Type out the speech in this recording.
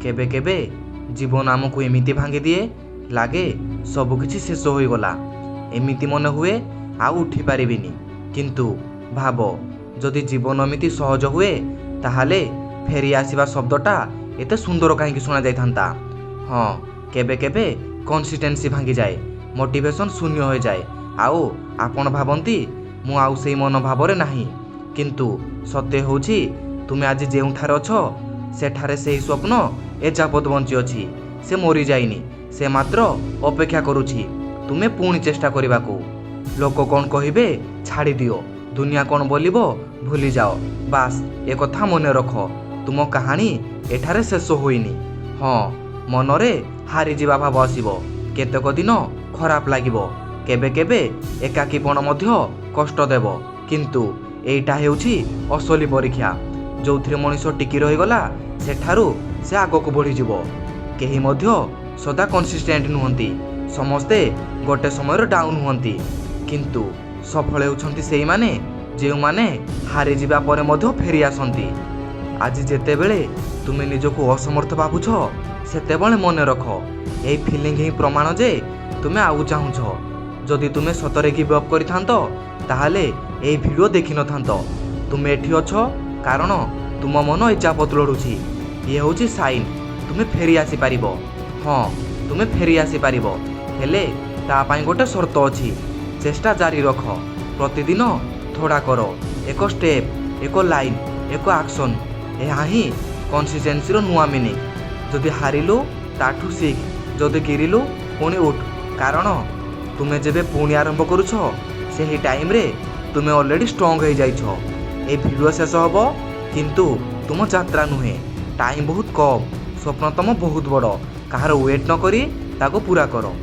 केबे केबे जीवन आमको एमिति भांगी दिए लागे सबकिछि शेष होईगला एमिति मन हुए आ उठी पारिबिनी। किंतु भाब जदि जीवन एमिति सहज हुए ताहाले फेरी आसीबा शब्दटा एते सुंदर कहीं शुणा जाइथांता। हाँ केबे केबे कंसिस्टेंसी भांगी जाए, मोटिवेशन शून्य हो जाए आउ आपण भाबंती मु आउ सेई मन भावरे नाही। किंतु सत्य होछि तुमे आज जेउठारे अछो सेठारे सेही स्वप्न एजापत बंची अछि। से मरी जाइनी, से मात्र अपेक्षा करुछि तुमे पुणी चेष्टा करबाकू। लोक कौन कहिबे छाड़ी दियो, दुनिया कौन बोलिबो भूली जाओ। बास ए कथा मने रख, तुम कहानी एठारे शेष होइनी। हाँ मनरे हारी जीवा भाव आसीबो, केतेक दिन खराब लागिबो, केबे केबे एकाकीपण मध्य कष्ट देबो। किंतु एइटा हेउछि असली परीक्षा जोथिरे मनीष टिकी रहीगला सेठारु से आगक बढ़ी जीवो। केही मध्य सदा कंसिस्टेंट नुहंती, समस्ते गोटे समय डाउन हुंती। किंतु सफल हेउछंती सेई माने जे माने हारी जीवा परे मध्य फेरी आसंती। आज जेतेबेले तुमे निजको असमर्थ भाबुछ सेतेबेले मने रख एई फीलिंग ही प्रमाण जे तुमे आउ चाहुछ। जदि तुमे सतरे गिव अप करिथांतो ताहाले एई वीडियो देखि नथांतो। तुमे एठी अछो कारण तुम मन इच्छापत लड़ुछि। ये होछि साइन तुमे फेरी आसी पारिबो। हाँ तुमे फेरी आसी पारिबो, हेले ता पाई गोटे शर्त अछि। चेष्टा जारी रख, प्रतिदिन थोड़ा करो, एक स्टेप, एक लाइन, एक एक्शन। यह ही कंसिस्टेंसी रो नुआ मीनिंग। जदि हारिलु ताठू सीख, जदि गिरिलु पुणी उठ। कारण तुमे जेबे पुणी आरंभ करुछ सेही टाइम रे तुमे ऑलरेडी स्ट्रांग हो जाइछो। ए वीडियो शेष हबो किंतु तुम यात्रा नुहे। टाइम बहुत कम, स्वप्न तुम बहुत बड़। कहार वेट न करी ताको पूरा करो।